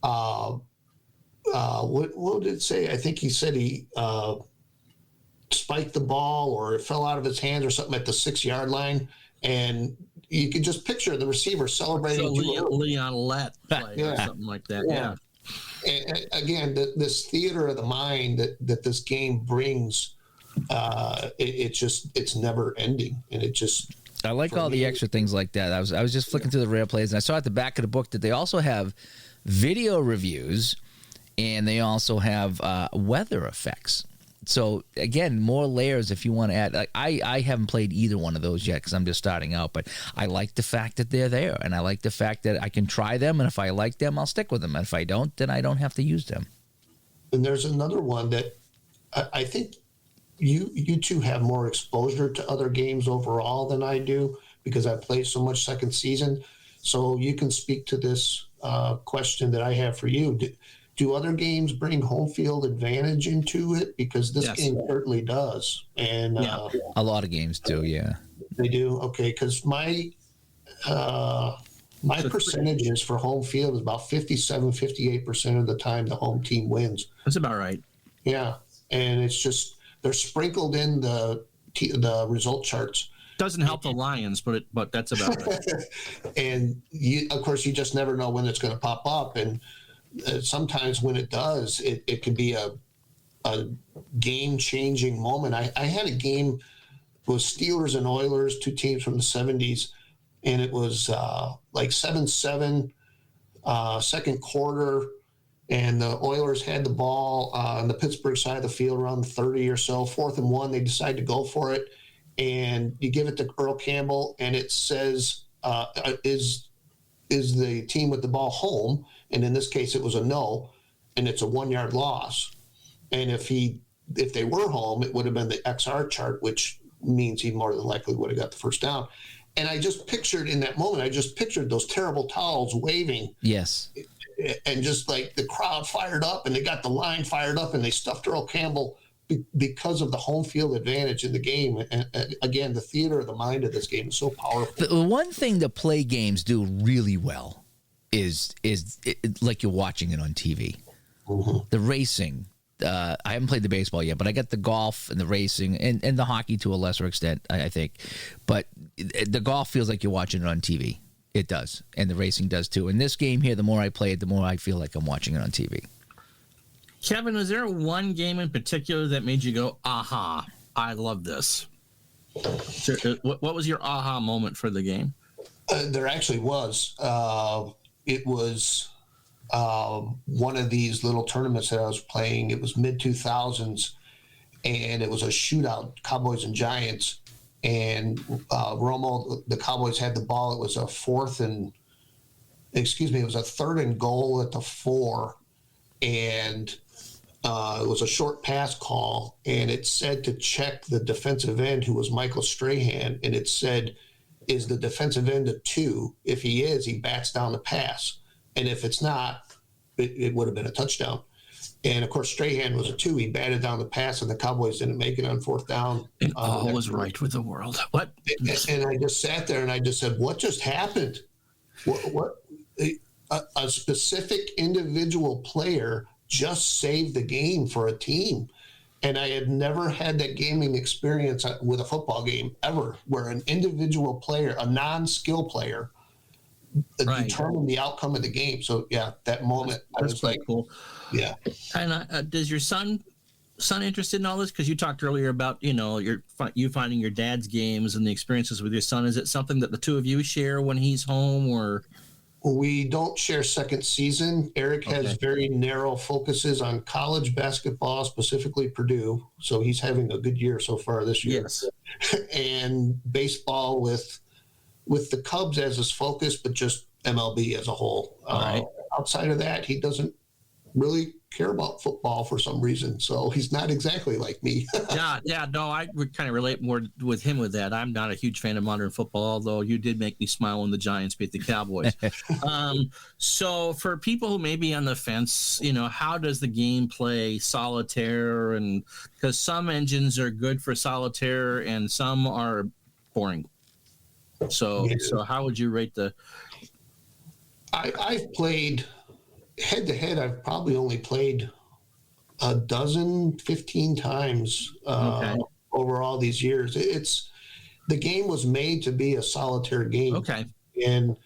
what did it say? I think he said he spiked the ball, or it fell out of his hands or something at the 6-yard line, and you could just picture the receiver celebrating. So Leon Lett play or something like that. Yeah. And again, this theater of the mind that this game brings, it's never ending, and it just. I like all the extra things like that. I was just flicking through the rare plays, and I saw at the back of the book that they also have video reviews, and they also have weather effects. So again, more layers if you want to add. Like, I haven't played either one of those yet because I'm just starting out, but I like the fact that they're there, and I like the fact that I can try them, and if I like them, I'll stick with them. And if I don't, then I don't have to use them. And there's another one that I think you two have more exposure to other games overall than I do, because I play so much second season. So you can speak to this question that I have for you. Do other games bring home field advantage into it? Because this game certainly does. And a lot of games do, yeah. They do? Okay, because my percentages for home field is about 57-58% of the time the home team wins. That's about right. Yeah, and it's just they're sprinkled in the result charts. Doesn't help the Lions, but that's about right. And of course, you just never know when it's going to pop up, and sometimes when it does, it can be a game-changing moment. I had a game with Steelers and Oilers, two teams from the 70s, and it was like 7-7 second quarter, and the Oilers had the ball on the Pittsburgh side of the field around 30 or so, 4th and 1. They decide to go for it, and you give it to Earl Campbell, and it says, is the team with the ball home? And in this case, it was a no, and it's a 1-yard loss. And if they were home, it would have been the XR chart, which means he more than likely would have got the first down. And I just pictured in that moment, those terrible towels waving. Yes. And just like the crowd fired up, and they got the line fired up, and they stuffed Earl Campbell because of the home field advantage in the game. And again, the theater of the mind of this game is so powerful. The one thing that Play Games do really well is like you're watching it on TV. Mm-hmm. The racing. I haven't played the baseball yet, but I got the golf and the racing and the hockey to a lesser extent, I think. But the golf feels like you're watching it on TV. It does. And the racing does too. In this game here, the more I play it, the more I feel like I'm watching it on TV. Kevin, is there one game in particular that made you go, aha, I love this? What was your aha moment for the game? There actually was. It was one of these little tournaments that I was playing. It was mid-2000s, and it was a shootout, Cowboys and Giants. And Romo, the Cowboys had the ball. It was a 3rd and goal at the 4. And it was a short pass call, and it said to check the defensive end, who was Michael Strahan, and it said, is the defensive end a 2? If he is, he bats down the pass. And if it's not, it would have been a touchdown. And of course, Strahan was a 2. He batted down the pass, and the Cowboys didn't make it on 4th down. And all was right with the world. What? And I just sat there and I just said, "What just happened? What a specific individual player just saved the game for a team." And I had never had that gaming experience with a football game ever, where an individual player, a non-skill player, determined the outcome of the game. So yeah, that moment, that's I was like, cool. Yeah. And does your son interested in all this? Because you talked earlier about you finding your dad's games and the experiences with your son. Is it something that the two of you share when he's home, or? We don't share second season. Eric has very narrow focuses on college basketball, specifically Purdue. So he's having a good year so far this year. Yes. And baseball with the Cubs as his focus, but just MLB as a whole. Right. Outside of that, he doesn't really care about football for some reason. So he's not exactly like me. Yeah. No, I would kind of relate more with him with that. I'm not a huge fan of modern football, although you did make me smile when the Giants beat the Cowboys. So for people who may be on the fence, how does the game play Solitaire? And because some engines are good for Solitaire and some are boring. So how would you rate the? I've played head-to-head. I've probably only played 15 times over all these years. The game was made to be a solitaire game. Okay. And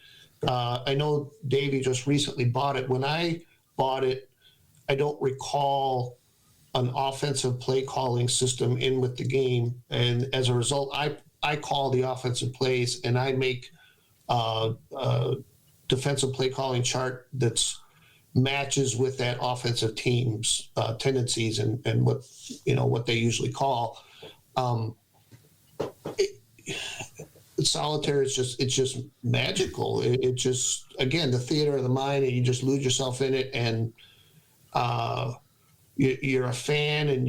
I know Davey just recently bought it. When I bought it, I don't recall an offensive play calling system in with the game. And as a result, I call the offensive plays, and I make defensive play calling chart that's matches with that offensive team's tendencies and what they usually call. Solitaire is just magical. It just, again, the theater of the mind, and you just lose yourself in it, and you're a fan, and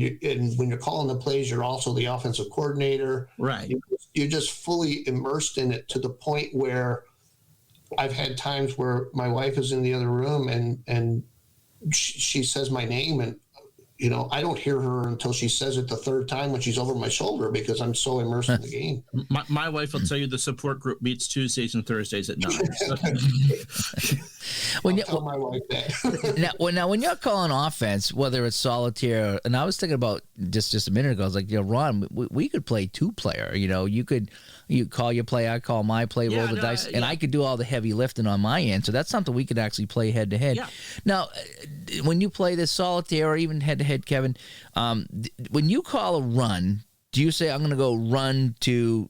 when you're calling the plays, you're also the offensive coordinator. Right. You're just fully immersed in it to the point where I've had times where my wife is in the other room and she says my name, and I don't hear her until she says it the third time when she's over my shoulder, because I'm so immersed in the game. My wife will tell you the support group meets Tuesdays and Thursdays at 9. Tell my wife that. now, when you're calling offense, whether it's Solitaire, and I was thinking about just a minute ago, I was like, Ron, we could play 2-player. You call your play, I call my play, roll the dice, and I could do all the heavy lifting on my end. So that's something we could actually play head to head. Now, when you play this Solitaire or even head to head, Kevin, when you call a run, do you say I'm going to go run to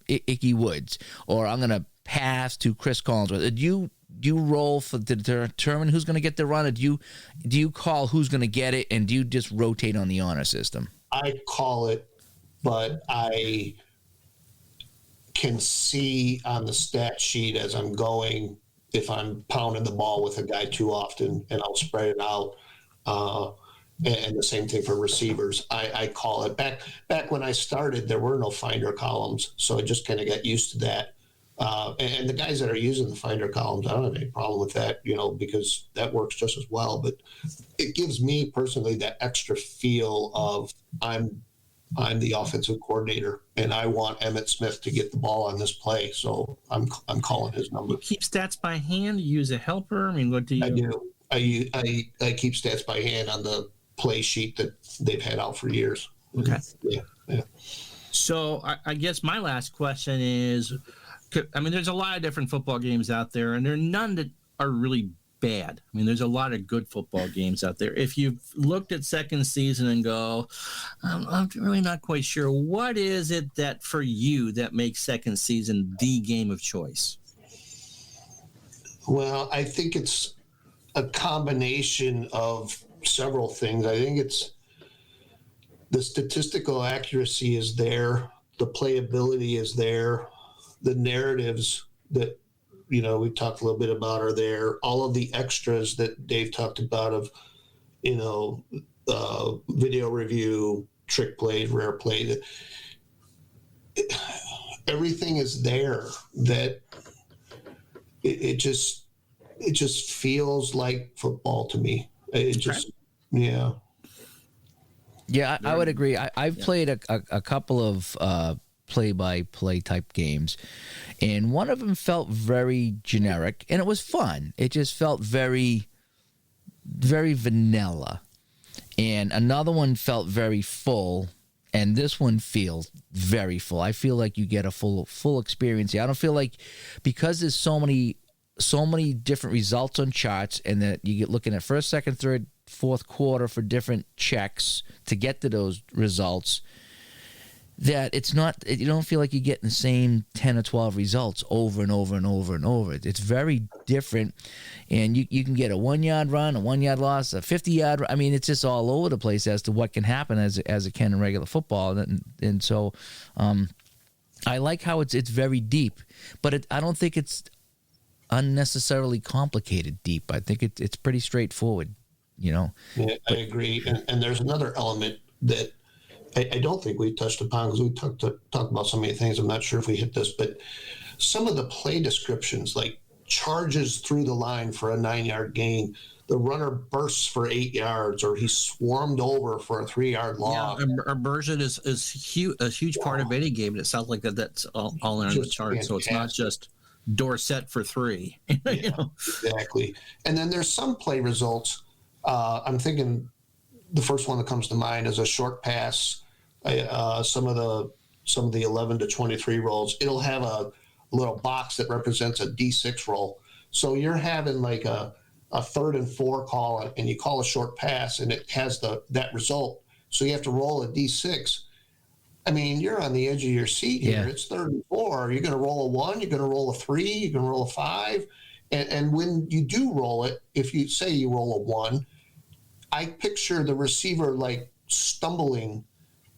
Icky Woods, or I'm going to pass to Chris Collinsworth? Do you roll to determine who's going to get the run, or do you call who's going to get it, and do you just rotate on the honor system? I call it, but I can see on the stat sheet as I'm going if I'm pounding the ball with a guy too often, and I'll spread it out. And the same thing for receivers. I call it. Back when I started, there were no finder columns, so I just kind of got used to that. And the guys that are using the finder columns, I don't have any problem with that, because that works just as well. But it gives me personally that extra feel of I'm the offensive coordinator, and I want Emmitt Smith to get the ball on this play, so I'm calling his number. You keep stats by hand? You use a helper? I mean, what do you? I do. I keep stats by hand on the play sheet that they've had out for years. Okay. Yeah. So I guess my last question is, there's a lot of different football games out there, and there are none that are really bad. There's a lot of good football games out there. If you've looked at second season and go, I'm really not quite sure, what is it that for you that makes second season the game of choice? Well, I think it's a combination of several things. I think it's the statistical accuracy is there, the playability is there, the narratives that we talked a little bit about are there. All of the extras that Dave talked about of, video review, trick plays, rare play. Everything is there that it just feels like football to me. It Yeah. Yeah, I would agree. I've played a couple of play-by-play type games, and one of them felt very generic, and it was fun. It just felt very, very vanilla. And another one felt very full, and this one feels very full. I feel like you get a full experience here. I don't feel like, because there's so many different results on charts, and that you get looking at first, second, third, fourth quarter for different checks to get to those results, that it's not, you don't feel like you're getting the same 10 or 12 results over and over and over and over. It's very different, and you can get a 1 yard run, a 1 yard loss, a 50 yard. I mean, it's just all over the place as to what can happen as it can in regular football, and so I like how it's very deep, but I don't think it's unnecessarily complicated deep. I think it's pretty straightforward. Yeah, I agree. And there's another element that I don't think we touched upon, because we talked about so many things. I'm not sure if we hit this, but some of the play descriptions, like charges through the line for a 9-yard gain, the runner bursts for 8 yards, or he's swarmed over for a 3-yard loss. Yeah, immersion is a huge part of any game, and it sounds like that's all in the chart. Fantastic. So it's not just door set for 3. Exactly. And then there's some play results. I'm thinking the first one that comes to mind is a short pass. Some of the 11 to 23 rolls, it'll have a little box that represents a D6 roll. So you're having like a 3rd and 4 call, and you call a short pass, and it has that result. So you have to roll a D6. I mean, you're on the edge of your seat here. Yeah. It's 3rd and 4. You're going to roll a 1. You're going to roll a 3. You're going to roll a 5. And when you do roll it, if you say you roll a 1, I picture the receiver like stumbling,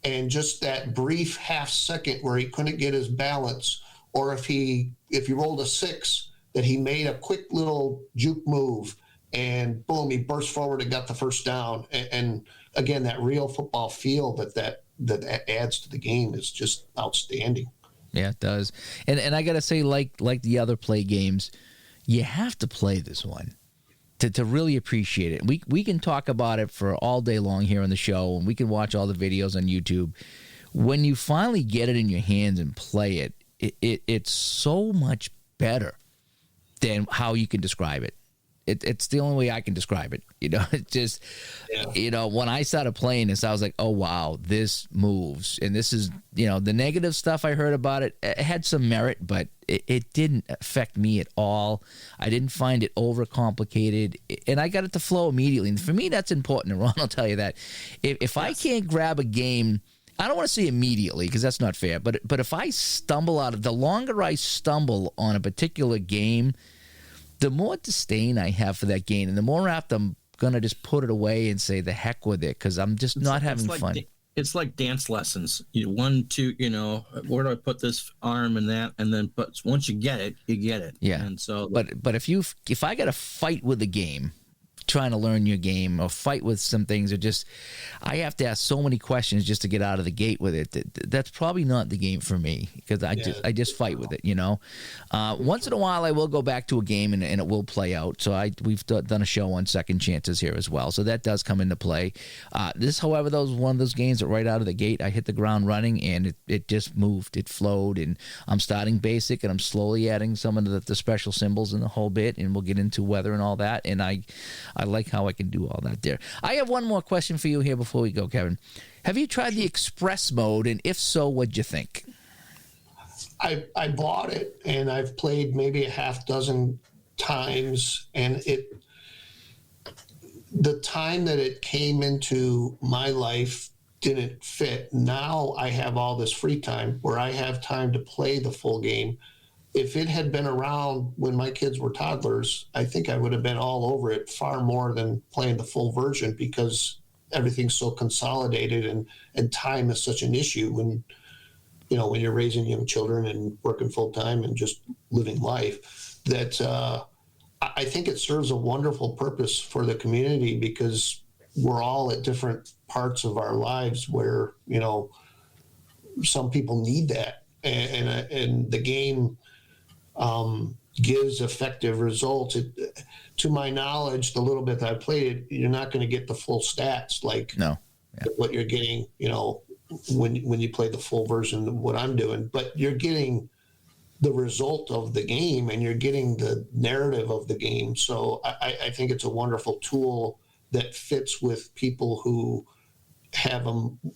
and just that brief half second where he couldn't get his balance, or if you rolled a 6, that he made a quick little juke move, and boom, he burst forward and got the first down. And again, that real football feel that adds to the game is just outstanding. Yeah, it does. And I got to say, like the other play games, you have to play this one to really appreciate it. We can talk about it for all day long here on the show, and we can watch all the videos on YouTube. When you finally get it in your hands and play it, it's so much better than how you can describe it. It's the only way I can describe it. It's just, when I started playing this, I was like, oh, wow, this moves. And this is, the negative stuff I heard about it had some merit, but it didn't affect me at all. I didn't find it overcomplicated, and I got it to flow immediately. And for me, that's important. And Ron, I'll tell you that. If I can't grab a game, I don't want to say immediately, because that's not fair, but if I stumble the longer I stumble on a particular game, the more disdain I have for that game, and the more apt I'm going to just put it away and say the heck with it, because I'm just not having fun. It's like dance lessons. 1, 2, where do I put this arm and that? And then, but once you get it, you get it. Yeah. And so, but if I got to fight with the game, trying to learn your game, or fight with some things, or just I have to ask so many questions just to get out of the gate with it, that's probably not the game for me, because I just fight with it. Once in a while I will go back to a game and it will play out. So we've done a show on second chances here as well, so that does come into play. This, however, was one of those games that right out of the gate I hit the ground running, and it just moved, it flowed, and I'm starting basic, and I'm slowly adding some of the special symbols in the whole bit, and we'll get into weather and all that, and I like how I can do all that there. I have one more question for you here before we go, Kevin. Have you tried the express mode, and if so, what'd you think? I bought it, and I've played maybe a half dozen times, and the time that it came into my life didn't fit. Now I have all this free time where I have time to play the full game. If it had been around when my kids were toddlers, I think I would have been all over it far more than playing the full version, because everything's so consolidated, and time is such an issue when you're raising young children and working full time and just living life, that I think it serves a wonderful purpose for the community, because we're all at different parts of our lives where, some people need that. And the game, gives effective results. To my knowledge, the little bit that I played it, you're not going to get the full stats like what you're getting, when you play the full version of what I'm doing. But you're getting the result of the game, and you're getting the narrative of the game. So I think it's a wonderful tool that fits with people who have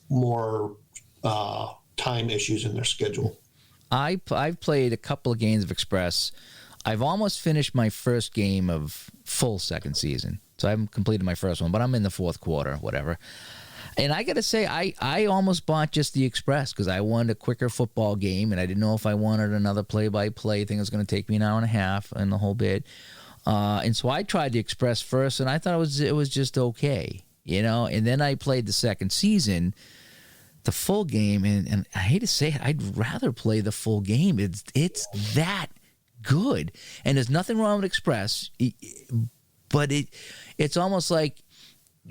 more time issues in their schedule. I've played a couple of games of Express. I've almost finished my first game of full second season. So I haven't completed my first one, but I'm in the fourth quarter, whatever. And I got to say, I almost bought just the Express because I wanted a quicker football game, and I didn't know if I wanted another play-by-play thing that was going to take me an hour and a half and the whole bit. And so I tried the Express first, and I thought it was just okay, And then I played the second season, the full game, and I hate to say it, I'd rather play the full game. It's that good, and there's nothing wrong with Express, but it's almost like,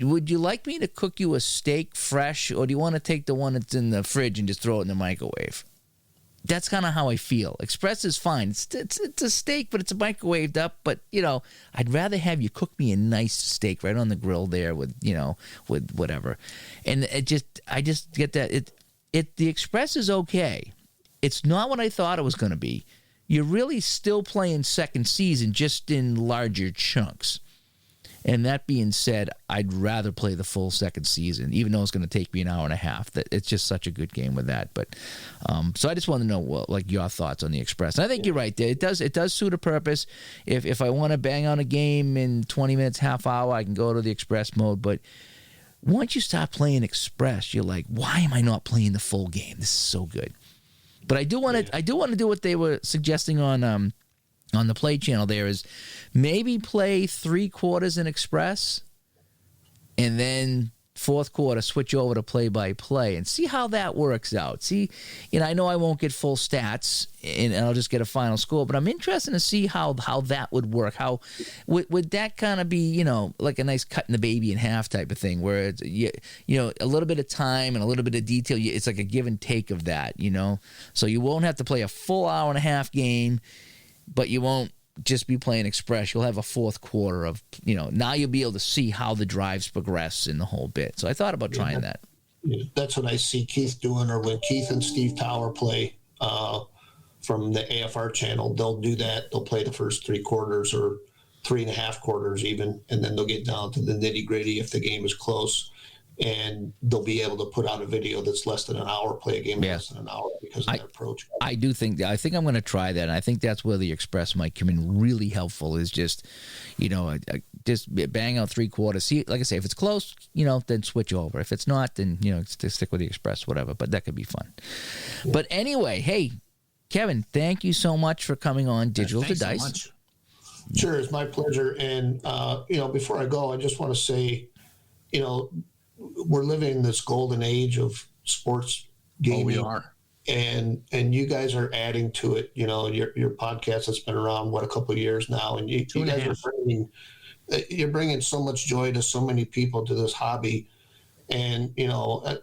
would you like me to cook you a steak fresh, or do you want to take the one that's in the fridge and just throw it in the microwave? That's kind of how I feel. Express is fine. It's a steak, but it's microwaved up. But I'd rather have you cook me a nice steak right on the grill there with with whatever. And I just get that the Express is okay. It's not what I thought it was going to be. You're really still playing second season, just in larger chunks. And that being said, I'd rather play the full second season, even though it's going to take me an hour and a half. That it's just such a good game with that. But so I just want to know your thoughts on the Express. And I think you're right there. It does suit a purpose. If I want to bang on a game in 20 minutes, half hour, I can go to the Express mode. But once you start playing Express, you're like, why am I not playing the full game? This is so good. But I do want to do what they were suggesting on the Play channel. There is maybe play 3/4 in Express, and then fourth quarter switch over to play-by-play and see how that works out. See, I know I won't get full stats and I'll just get a final score, but I'm interested to see how that would work. How would that kind of be, like a nice cutting the baby in half type of thing, where it's, a little bit of time and a little bit of detail. It's like a give and take of that, So you won't have to play a full hour and a half game, but you won't just be playing Express. You'll have a fourth quarter of, now you'll be able to see how the drives progress in the whole bit. So I thought about trying that. That's what I see Keith doing, or when Keith and Steve Tower play from the AFR channel, they'll do that. They'll play the first 3 quarters or 3.5 quarters even, and then they'll get down to the nitty gritty if the game is close. And they'll be able to put out a video that's less than an hour, play a game less than an hour because of that approach. I do think that. I think I'm going to try that. And I think that's where the Express might come in really helpful, is just, just bang out 3 quarters. See, like I say, if it's close, then switch over. If it's not, then, stick with the Express, whatever. But that could be fun. Yeah. But anyway, hey, Kevin, thank you so much for coming on Digital to Dice. So much. Sure, it's my pleasure. And, before I go, I just want to say, we're living in this golden age of sports gaming. Oh, we are. And you guys are adding to it. Your podcast has been around, a couple of years now, and you guys are bringing so much joy to so many people to this hobby. And,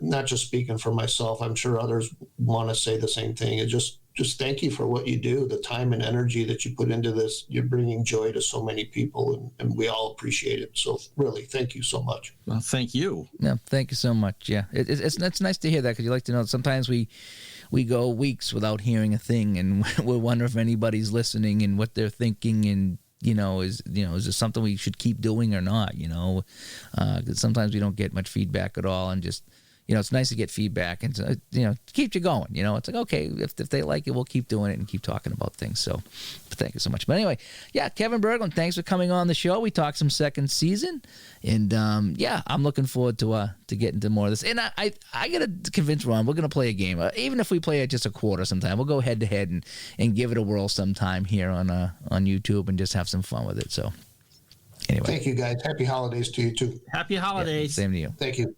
not just speaking for myself, I'm sure others want to say the same thing. And just thank you for what you do, the time and energy that you put into this. You're bringing joy to so many people, and we all appreciate it. So really, thank you so much. Well, thank you. Yeah, thank you so much. Yeah, it's nice to hear that, because you like to know sometimes we go weeks without hearing a thing, and we wonder if anybody's listening and what they're thinking, and is this something we should keep doing or not? Because sometimes we don't get much feedback at all, and just. It's nice to get feedback and, keep you going. It's like, okay, if they like it, we'll keep doing it and keep talking about things. So thank you so much. But anyway, yeah, Kevin Burghardt, thanks for coming on the show. We talked some second season, and I'm looking forward to getting to more of this. And I got to convince Ron, we're going to play a game. Even if we play it just a quarter sometime, we'll go head to head and give it a whirl sometime here on YouTube and just have some fun with it. So anyway. Thank you, guys. Happy holidays to you, too. Happy holidays. Yeah, same to you. Thank you.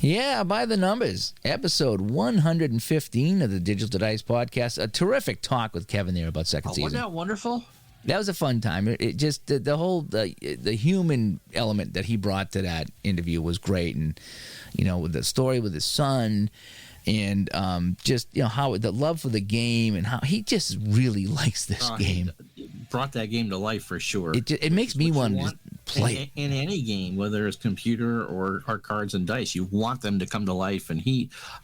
Yeah, by the numbers, episode 115 of the Digital to Dice podcast. A terrific talk with Kevin there about second season. Wasn't that wonderful? That was a fun time. It just the whole the human element that he brought to that interview was great, and with the story with his son, and just how the love for the game and how he just really likes this game. He brought that game to life for sure. It makes me want to play in any game, whether it's computer or cards and dice. You want them to come to life, and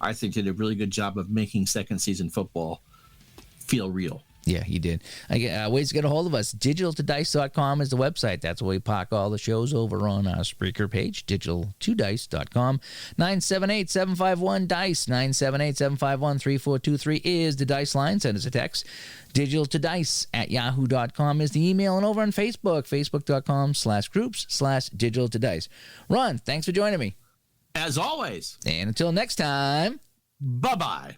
I think, did a really good job of making second season football feel real. Yeah, he did. Ways to get a hold of us. Digital2dice.com is the website. That's where we park all the shows over on our Spreaker page, digital2dice.com. 978-751-DICE. 978-751-3423 is the Dice line. Send us a text. Digital2dice@yahoo.com is the email. And over on Facebook, facebook.com/groups/digital2dice. Ron, thanks for joining me. As always. And until next time, bye-bye.